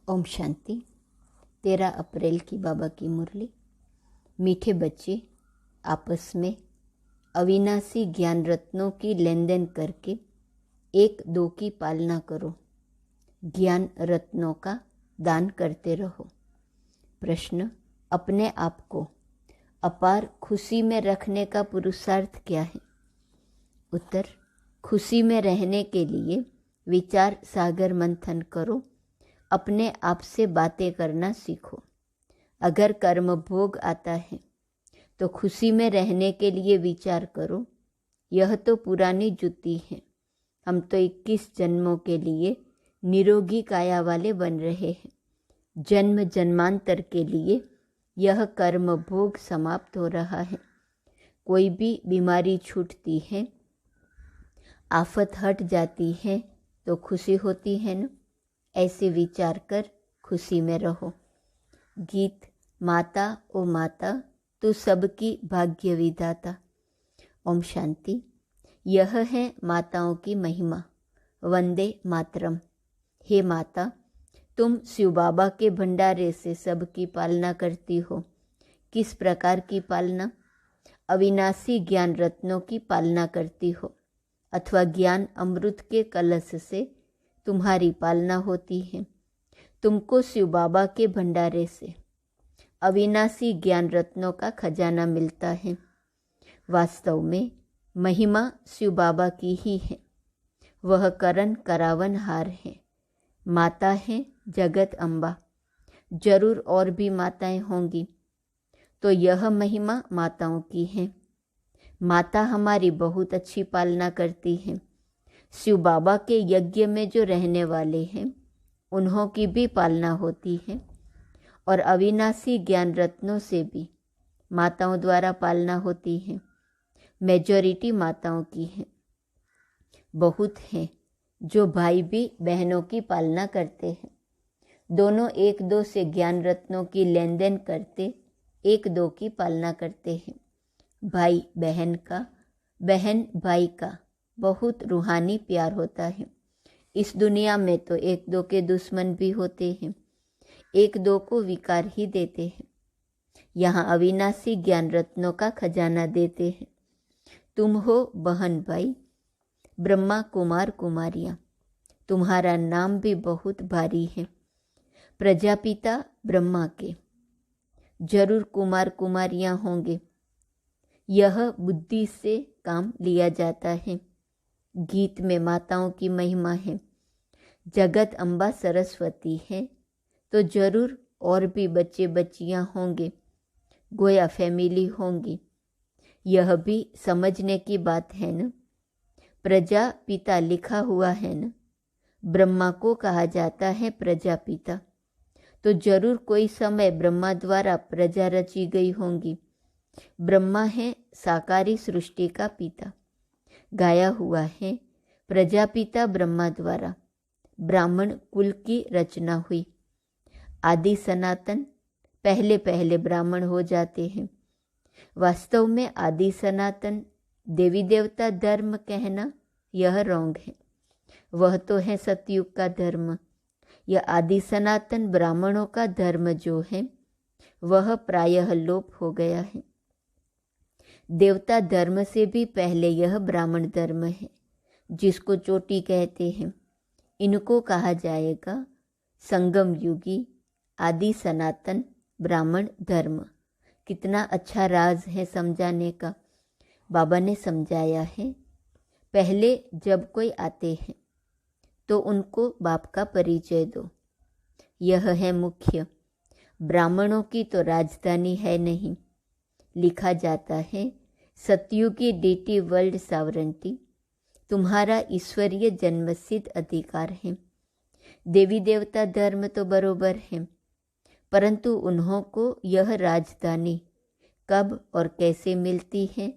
ओम शांति। 13 अप्रैल की बाबा की मुरली। मीठे बच्चे, आपस में अविनाशी ज्ञान रत्नों की लेन देन करके एक दो की पालना करो। ज्ञान रत्नों का दान करते रहो। प्रश्न: अपने आप को अपार खुशी में रखने का पुरुषार्थ क्या है? उत्तर: खुशी में रहने के लिए विचार सागर मंथन करो। अपने आप से बातें करना सीखो। अगर कर्म भोग आता है तो खुशी में रहने के लिए विचार करो, यह तो पुरानी जुती है। हम तो 21 जन्मों के लिए निरोगी काया वाले बन रहे हैं। जन्म जन्मांतर के लिए यह कर्म भोग समाप्त हो रहा है। कोई भी बीमारी छूटती है, आफत हट जाती है तो खुशी होती है न। ऐसे विचार कर खुशी में रहो। गीत: माता ओ माता, तू सबकी भाग्य विधाता। ओम शांति। यह है माताओं की महिमा। वंदे मातरम। हे माता, तुम शिव बाबा के भंडारे से सबकी पालना करती हो। किस प्रकार की पालना? अविनाशी ज्ञान रत्नों की पालना करती हो, अथवा ज्ञान अमृत के कलश से तुम्हारी पालना होती है। तुमको शिव बाबा के भंडारे से अविनाशी ज्ञान रत्नों का खजाना मिलता है। वास्तव में महिमा शिव बाबा की ही है। वह करण करावन हार है। माता है जगत अम्बा। जरूर और भी माताएं होंगी, तो यह महिमा माताओं की है। माता हमारी बहुत अच्छी पालना करती है। शिव बाबा के यज्ञ में जो रहने वाले हैं, उन्हों की भी पालना होती है। और अविनाशी ज्ञान रत्नों से भी माताओं द्वारा पालना होती है। मेजॉरिटी माताओं की है। बहुत हैं जो भाई भी बहनों की पालना करते हैं। दोनों एक दो से ज्ञान रत्नों की लेन देन करते एक दो की पालना करते हैं। भाई बहन का, बहन भाई का बहुत रूहानी प्यार होता है। इस दुनिया में तो एक दो के दुश्मन भी होते हैं, एक दो को विकार ही देते हैं। यहाँ अविनाशी ज्ञान रत्नों का खजाना देते हैं। तुम हो बहन भाई, ब्रह्मा कुमार कुमारियाँ। तुम्हारा नाम भी बहुत भारी है। प्रजापिता ब्रह्मा के जरूर कुमार कुमारियाँ होंगे। यह बुद्धि से काम लिया जाता है। गीत में माताओं की महिमा है। जगत अम्बा सरस्वती है, तो जरूर और भी बच्चे बच्चियां होंगे, गोया फैमिली होंगी। यह भी समझने की बात है न। प्रजापिता लिखा हुआ है न। ब्रह्मा को कहा जाता है प्रजापिता, तो जरूर कोई समय ब्रह्मा द्वारा प्रजा रची गई होंगी। ब्रह्मा है साकारी सृष्टि का पिता। गाया हुआ है, प्रजापिता ब्रह्मा द्वारा ब्राह्मण कुल की रचना हुई। आदि सनातन पहले पहले ब्राह्मण हो जाते हैं। वास्तव में आदि सनातन देवी देवता धर्म कहना यह रॉन्ग है। वह तो है सतयुग का धर्म। यह आदि सनातन ब्राह्मणों का धर्म जो है, वह प्रायः लोप हो गया है। देवता धर्म से भी पहले यह ब्राह्मण धर्म है, जिसको चोटी कहते हैं। इनको कहा जाएगा संगम युगी आदि सनातन ब्राह्मण धर्म। कितना अच्छा राज है समझाने का। बाबा ने समझाया है, पहले जब कोई आते हैं तो उनको बाप का परिचय दो। यह है मुख्य। ब्राह्मणों की तो राजधानी है नहीं। लिखा जाता है, सतयुगी डीटी वर्ल्ड सावरंटी तुम्हारा ईश्वरीय जन्मसिद्ध अधिकार है। देवी देवता धर्म तो बरोबर है, परंतु उन्हों को यह राजधानी कब और कैसे मिलती है,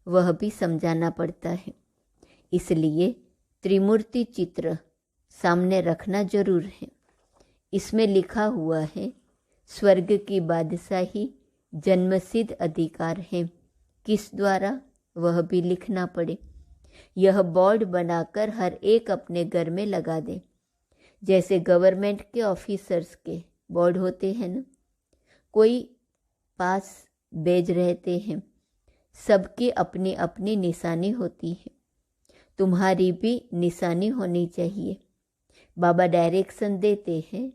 वह भी समझाना पड़ता है। इसलिए त्रिमूर्ति चित्र सामने रखना जरूर है। इसमें लिखा हुआ है, स्वर्ग की बादशाही जन्मसिद्ध अधिकार है। किस द्वारा, वह भी लिखना पड़े। यह बोर्ड बनाकर हर एक अपने घर में लगा दे। जैसे गवर्नमेंट के ऑफिसर्स के बोर्ड होते हैं ना, कोई पास बेज रहते हैं, सबकी अपनी अपनी निशानी होती है। तुम्हारी भी निशानी होनी चाहिए। बाबा डायरेक्शन देते हैं,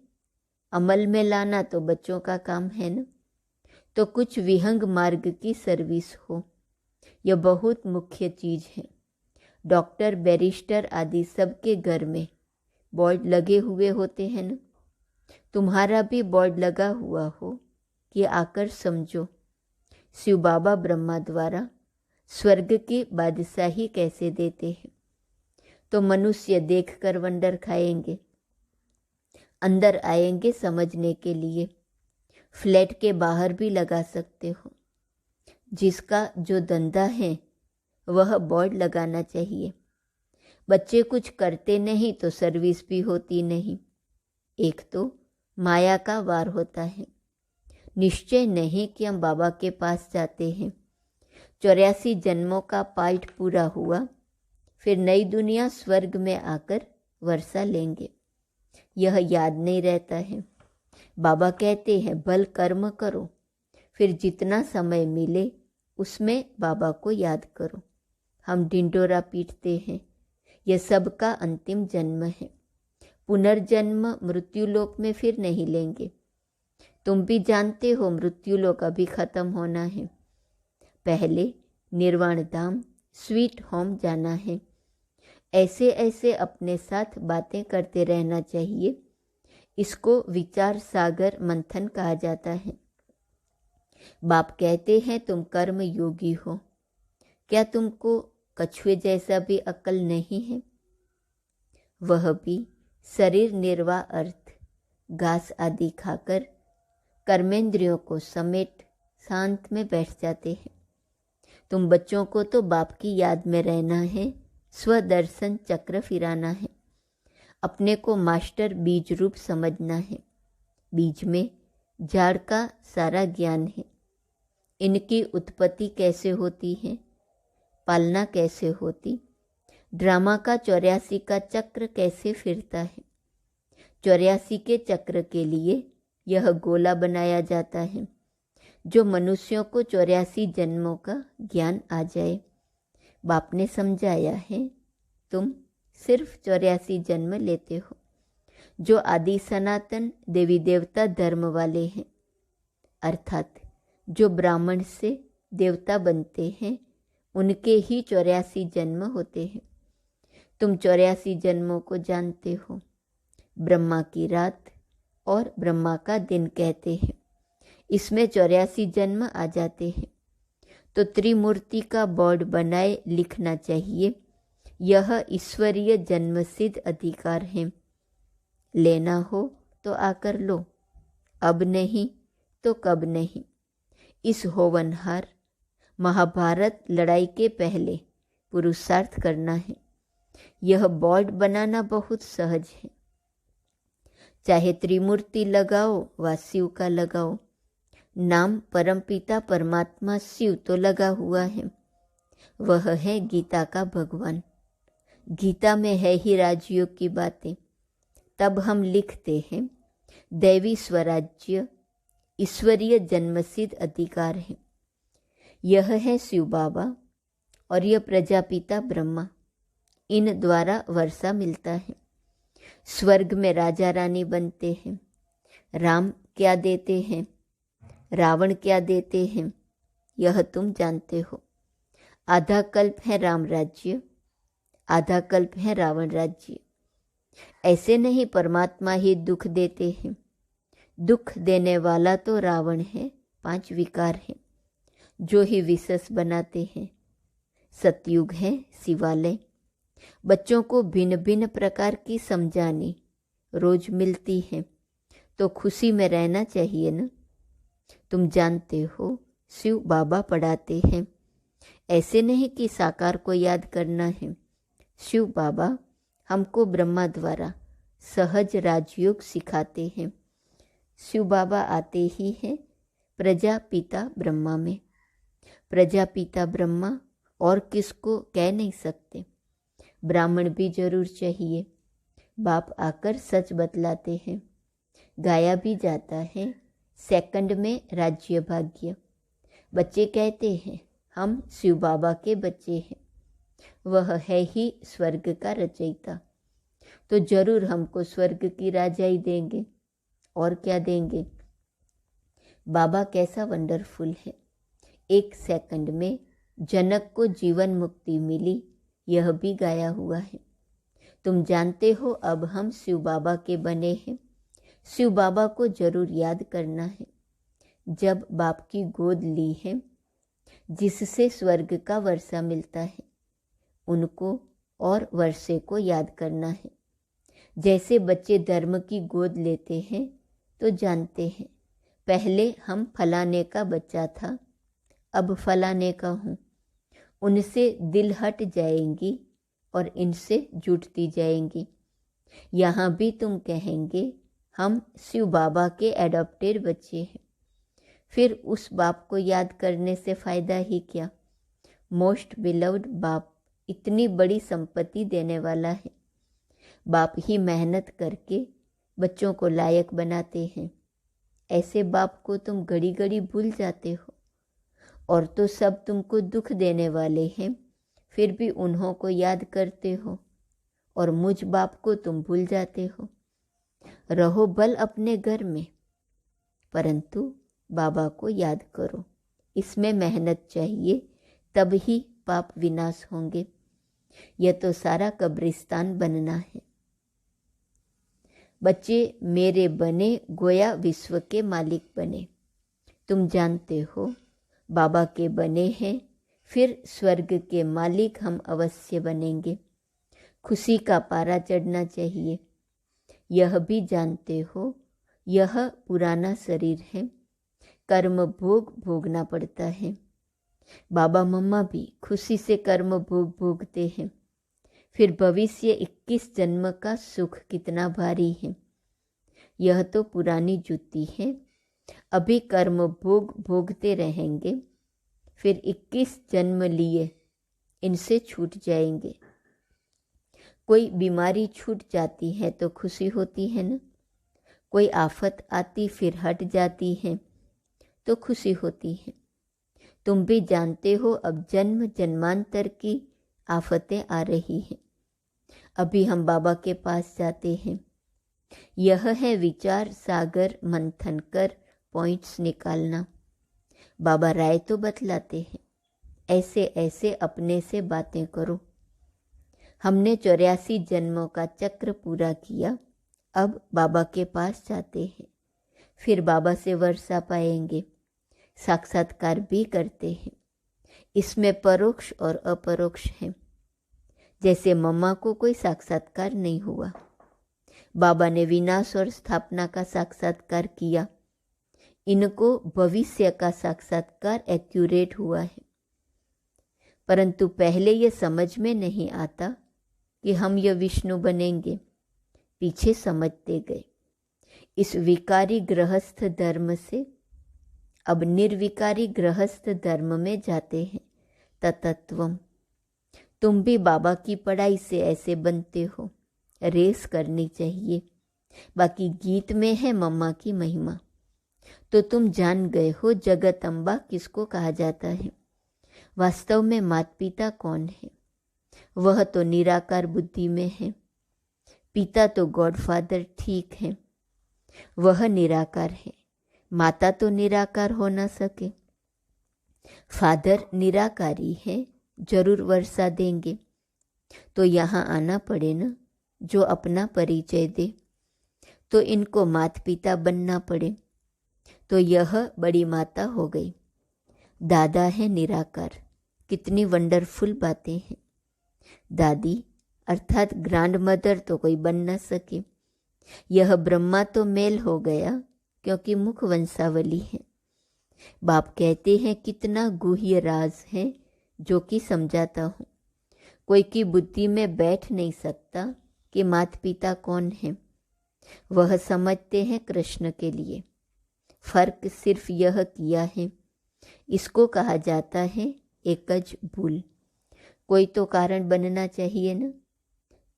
अमल में लाना तो बच्चों का काम है ना। तो कुछ विहंग मार्ग की सर्विस हो, यह बहुत मुख्य चीज़ है। डॉक्टर, बैरिस्टर आदि सबके घर में बोर्ड लगे हुए होते हैं ना। तुम्हारा भी बोर्ड लगा हुआ हो कि आकर समझो शिव बाबा ब्रह्मा द्वारा स्वर्ग की बादशाही कैसे देते हैं। तो मनुष्य देखकर वंडर खाएंगे, अंदर आएंगे समझने के लिए। फ्लैट के बाहर भी लगा सकते हो। जिसका जो धंधा है वह बोर्ड लगाना चाहिए। बच्चे कुछ करते नहीं तो सर्विस भी होती नहीं। एक तो माया का वार होता है। निश्चय नहीं कि हम बाबा के पास जाते हैं, 84 जन्मों का पाठ पूरा हुआ, फिर नई दुनिया स्वर्ग में आकर वर्षा लेंगे, यह याद नहीं रहता है। बाबा कहते हैं भल कर्म करो, फिर जितना समय मिले उसमें बाबा को याद करो। हम ढिंढोरा पीटते हैं, यह सबका अंतिम जन्म है। पुनर्जन्म मृत्युलोक में फिर नहीं लेंगे। तुम भी जानते हो मृत्युलोक अभी खत्म होना है। पहले निर्वाण धाम स्वीट होम जाना है। ऐसे ऐसे अपने साथ बातें करते रहना चाहिए। इसको विचार सागर मंथन कहा जाता है। बाप कहते हैं तुम कर्म योगी हो, क्या तुमको कछुए जैसा भी अक्ल नहीं है? वह भी शरीर निर्वाह अर्थ घास आदि खाकर कर्मेंद्रियों को समेट शांत में बैठ जाते हैं। तुम बच्चों को तो बाप की याद में रहना है, स्वदर्शन चक्र फिराना है। अपने को मास्टर बीज रूप समझना है। बीज में झाड़ का सारा ज्ञान है। इनकी उत्पत्ति कैसे होती है, पालना कैसे होती, ड्रामा का 84 का चक्र कैसे फिरता है। 84 के चक्र के लिए यह गोला बनाया जाता है, जो मनुष्यों को 84 जन्मों का ज्ञान आ जाए। बाप ने समझाया है, तुम सिर्फ 84 जन्म लेते हो। जो आदि सनातन देवी देवता धर्म वाले हैं, अर्थात जो ब्राह्मण से देवता बनते हैं, उनके ही 84 जन्म होते हैं। तुम 84 जन्मों को जानते हो। ब्रह्मा की रात और ब्रह्मा का दिन कहते हैं, इसमें 84 जन्म आ जाते हैं। तो त्रिमूर्ति का बोर्ड बनाए लिखना चाहिए, यह ईश्वरीय जन्मसिद्ध अधिकार है। लेना हो तो आकर लो, अब नहीं तो कब नहीं। इस होवनहार महाभारत लड़ाई के पहले पुरुषार्थ करना है। यह बोर्ड बनाना बहुत सहज है। चाहे त्रिमूर्ति लगाओ व शिव का लगाओ, नाम परमपिता परमात्मा शिव तो लगा हुआ है। वह है गीता का भगवान। गीता में है ही राजयोग की बातें। तब हम लिखते हैं दैवी स्वराज्य ईश्वरीय जन्मसिद्ध अधिकार है। यह है शिव बाबा और यह प्रजापिता ब्रह्मा, इन द्वारा वर्षा मिलता है। स्वर्ग में राजा रानी बनते हैं। राम क्या देते हैं, रावण क्या देते हैं, यह तुम जानते हो। आधा कल्प है राम राज्य, आधा कल्प है रावण राज्य। ऐसे नहीं परमात्मा ही दुख देते हैं। दुख देने वाला तो रावण है, 5 विकार है जो ही विशेष बनाते हैं। सतयुग है शिवालय। बच्चों को भिन्न भिन्न प्रकार की समझानी रोज मिलती है, तो खुशी में रहना चाहिए ना। तुम जानते हो शिव बाबा पढ़ाते हैं। ऐसे नहीं कि साकार को याद करना है। शिव बाबा हमको ब्रह्मा द्वारा सहज राजयोग सिखाते हैं। शिव बाबा आते ही हैं प्रजापिता ब्रह्मा में। प्रजापिता ब्रह्मा और किसको कह नहीं सकते। ब्राह्मण भी जरूर चाहिए। बाप आकर सच बतलाते हैं। गाया भी जाता है, सेकंड में राज्य भाग्य। बच्चे कहते हैं हम शिव बाबा के बच्चे हैं, वह है ही स्वर्ग का रचयिता, तो जरूर हमको स्वर्ग की राजाई देंगे। और क्या देंगे? बाबा कैसा वंडरफुल है। 1 सेकंड में जनक को जीवन मुक्ति मिली, यह भी गाया हुआ है। तुम जानते हो अब हम शिव बाबा के बने हैं। शिव बाबा को जरूर याद करना है। जब बाप की गोद ली है, जिससे स्वर्ग का वर्षा मिलता है, उनको और वर्षे को याद करना है। जैसे बच्चे धर्म की गोद लेते हैं तो जानते हैं पहले हम फलाने का बच्चा था, अब फलाने का हूँ। उनसे दिल हट जाएंगी और इनसे जुटती जाएंगी। यहाँ भी तुम कहेंगे हम शिव बाबा के एडॉप्टेड बच्चे हैं। फिर उस बाप को याद करने से फ़ायदा ही क्या? मोस्ट बिलव्ड बाप इतनी बड़ी संपत्ति देने वाला है। बाप ही मेहनत करके बच्चों को लायक बनाते हैं। ऐसे बाप को तुम घड़ी घड़ी भूल जाते हो। और तो सब तुमको दुख देने वाले हैं, फिर भी उन्हों को याद करते हो, और मुझ बाप को तुम भूल जाते हो। रहो बल अपने घर में, परंतु बाबा को याद करो। इसमें मेहनत चाहिए, तब ही पाप विनाश होंगे। यह तो सारा कब्रिस्तान बनना है। बच्चे मेरे बने, गोया विश्व के मालिक बने। तुम जानते हो बाबा के बने हैं, फिर स्वर्ग के मालिक हम अवश्य बनेंगे। खुशी का पारा चढ़ना चाहिए। यह भी जानते हो यह पुराना शरीर है, कर्म भोग भोगना पड़ता है। बाबा मम्मा भी खुशी से कर्म भोग भोगते हैं। फिर भविष्य 21 जन्म का सुख कितना भारी है। यह तो पुरानी जूती है। अभी कर्म भोग भोगते रहेंगे, फिर 21 जन्म लिए इनसे छूट जाएंगे। कोई बीमारी छूट जाती है तो खुशी होती है ना। कोई आफत आती फिर हट जाती है तो खुशी होती है। तुम भी जानते हो अब जन्म जन्मांतर की आफतें आ रही हैं। अभी हम बाबा के पास जाते हैं। यह है विचार सागर मंथन कर पॉइंट्स निकालना। बाबा राय तो बतलाते हैं, ऐसे ऐसे अपने से बातें करो। हमने 84 जन्मों का चक्र पूरा किया, अब बाबा के पास जाते हैं। फिर बाबा से वर्षा पाएंगे, साक्षात्कार भी करते हैं। इसमें परोक्ष और अपरोक्ष है। जैसे मम्मा को कोई साक्षात्कार नहीं हुआ, बाबा ने विनाश और स्थापना का साक्षात्कार किया। इनको भविष्य का साक्षात्कार एक्यूरेट हुआ है, परंतु पहले ये समझ में नहीं आता कि हम यह विष्णु बनेंगे। पीछे समझते गए। इस विकारी गृहस्थ धर्म से अब निर्विकारी गृहस्थ धर्म में जाते हैं। ततत्वम। तुम भी बाबा की पढ़ाई से ऐसे बनते हो। रेस करनी चाहिए। बाकी गीत में है मम्मा की महिमा, तो तुम जान गए हो जगत अम्बा किसको कहा जाता है। वास्तव में माता पिता कौन है? वह तो निराकार बुद्धि में है। पिता तो गॉड फादर ठीक है, वह निराकार है। माता तो निराकार हो ना सके। फादर निराकारी है, जरूर वर्षा देंगे। तो यहाँ आना पड़े ना, जो अपना परिचय दे। तो इनको माता पिता बनना पड़े। तो यह बड़ी माता हो गई। दादा है निराकार। कितनी वंडरफुल बातें हैं। दादी अर्थात ग्रैंड मदर तो कोई बन न सके। यह ब्रह्मा तो मेल हो गया क्योंकि मुख वंशावली है। बाप कहते हैं कितना गुह्य राज है जो कि समझाता हूँ। कोई की बुद्धि में बैठ नहीं सकता कि माता पिता कौन है। वह समझते हैं कृष्ण के लिए। फर्क सिर्फ यह किया है, इसको कहा जाता है एकज भूल। कोई तो कारण बनना चाहिए ना।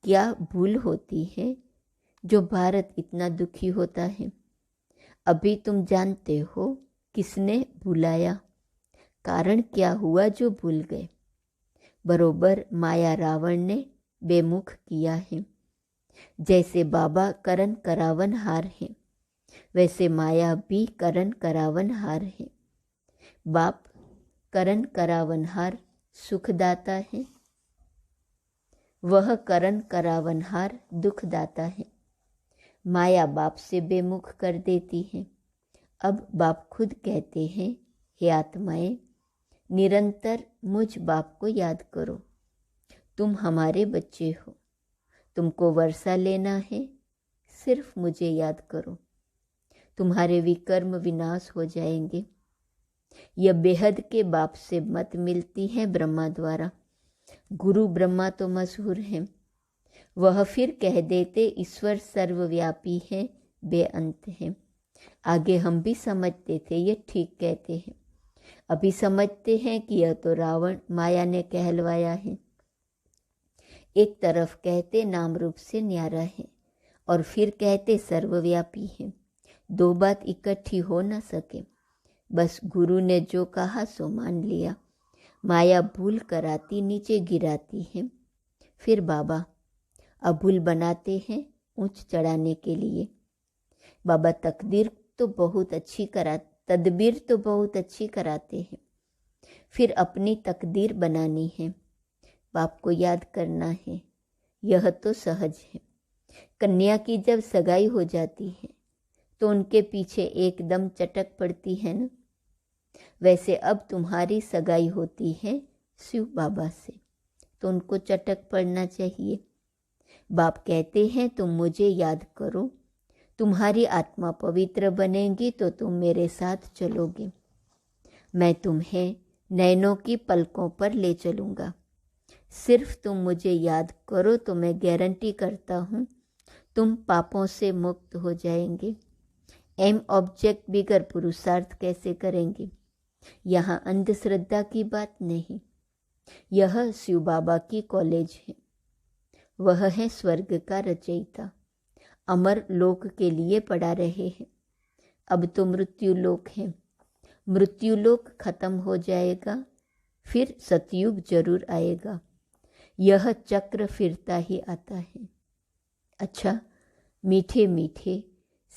क्या भूल होती है जो भारत इतना दुखी होता है। अभी तुम जानते हो किसने बुलाया, कारण क्या हुआ जो भूल गए। बरोबर माया रावण ने बेमुख किया है। जैसे बाबा करण करावन हार है, वैसे माया भी करण करावन हार है। बाप करण करावनहार सुखदाता है, वह करण करावनहार दुखदाता है। माया बाप से बेमुख कर देती है। अब बाप खुद कहते हैं, हे आत्माएं, निरंतर मुझ बाप को याद करो। तुम हमारे बच्चे हो, तुमको वर्षा लेना है, सिर्फ मुझे याद करो। तुम्हारे विकर्म विनाश हो जाएंगे। यह बेहद के बाप से मत मिलती है ब्रह्मा द्वारा। गुरु ब्रह्मा तो मशहूर हैं, वह फिर कह देते ईश्वर सर्वव्यापी है, बेअंत है। आगे हम भी समझते थे ये ठीक कहते हैं, अभी समझते हैं कि यह तो रावण माया ने कहलवाया है। एक तरफ कहते नाम रूप से न्यारा है और फिर कहते सर्वव्यापी है। दो बात इकट्ठी हो न सके। बस गुरु ने जो कहा सो मान लिया। माया भूल कराती नीचे गिराती है। फिर बाबा अभूल बनाते हैं ऊंच चढ़ाने के लिए। बाबा तदबीर तो बहुत अच्छी कराते हैं। फिर अपनी तकदीर बनानी है, बाप को याद करना है, यह तो सहज है। कन्या की जब सगाई हो जाती है तो उनके पीछे एकदम चटक पड़ती है ना। वैसे अब तुम्हारी सगाई होती है शिव बाबा से, तो उनको चटक पड़ना चाहिए। बाप कहते हैं तुम मुझे याद करो, तुम्हारी आत्मा पवित्र बनेगी तो तुम मेरे साथ चलोगे। मैं तुम्हें नैनों की पलकों पर ले चलूँगा। सिर्फ तुम मुझे याद करो तो मैं गारंटी करता हूँ तुम पापों से मुक्त हो जाएंगे। एम ऑब्जेक्ट बिगर पुरुषार्थ कैसे करेंगे। यहाँ अंधश्रद्धा की बात नहीं। यह शिव बाबा की कॉलेज है। वह है स्वर्ग का रचयिता। अमर लोक के लिए पढ़ा रहे हैं। अब तो मृत्यु लोक है। मृत्यु लोक खत्म हो जाएगा, फिर सतयुग जरूर आएगा। यह चक्र फिरता ही आता है। अच्छा, मीठे मीठे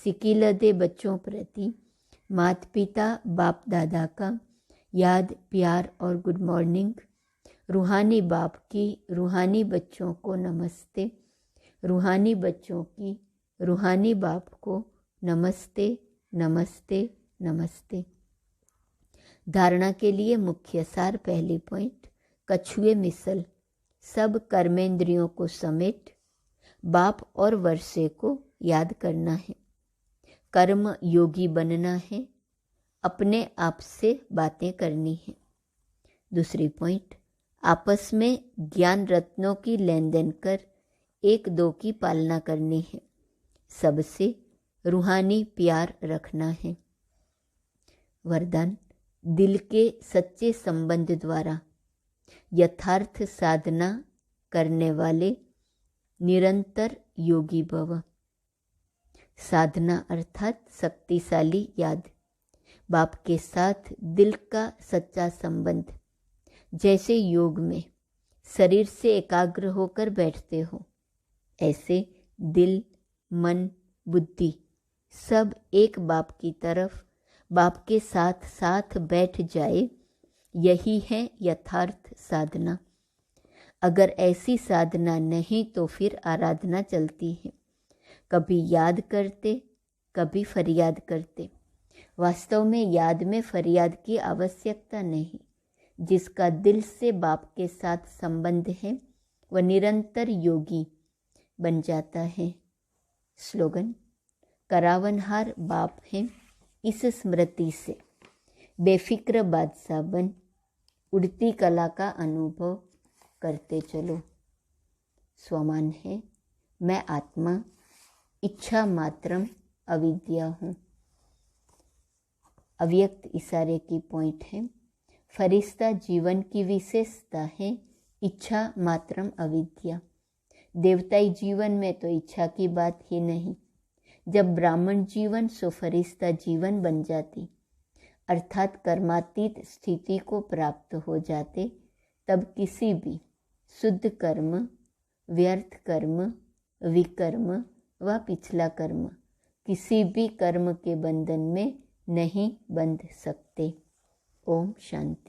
सिकिलदे बच्चों प्रति माता पिता बाप दादा का याद, प्यार और गुड मॉर्निंग। रूहानी बाप की रूहानी बच्चों को नमस्ते। रूहानी बच्चों की रूहानी बाप को नमस्ते नमस्ते नमस्ते। धारणा के लिए मुख्य सार, पहली पॉइंट, कछुए मिसल। सब कर्मेंद्रियों को समेट बाप और वर्षे को याद करना है। कर्म योगी बनना है, अपने आप से बातें करनी है। दूसरी पॉइंट, आपस में ज्ञान रत्नों की लेन देन कर एक दो की पालना करनी है। सबसे रूहानी प्यार रखना है। वरदान, दिल के सच्चे संबंध द्वारा यथार्थ साधना करने वाले निरंतर योगी भव। साधना अर्थात शक्तिशाली याद। बाप के साथ दिल का सच्चा संबंध। जैसे योग में शरीर से एकाग्र होकर बैठते हो, ऐसे दिल, मन, बुद्धि सब एक बाप की तरफ, बाप के साथ साथ बैठ जाए। यही है यथार्थ साधना। अगर ऐसी साधना नहीं तो फिर आराधना चलती है। कभी याद करते, कभी फरियाद करते। वास्तव में याद में फरियाद की आवश्यकता नहीं। जिसका दिल से बाप के साथ संबंध है वह निरंतर योगी बन जाता है। स्लोगन, करावनहार बाप हैं, इस स्मृति से बेफिक्र बादशाह बन उड़ती कला का अनुभव करते चलो। स्वमान है, मैं आत्मा इच्छा मात्रम अविद्या हूँ। अव्यक्त इशारे की पॉइंट है। फरिश्ता जीवन की विशेषता है इच्छा मात्रम अविद्या। देवताई जीवन में तो इच्छा की बात ही नहीं। जब ब्राह्मण जीवन सो फरिश्ता जीवन बन जाती, अर्थात कर्मातीत स्थिति को प्राप्त हो जाते, तब किसी भी शुद्ध कर्म, व्यर्थ कर्म, विकर्म व पिछला कर्म किसी भी कर्म के बंधन में नहीं बंध सकते। ओम शांति।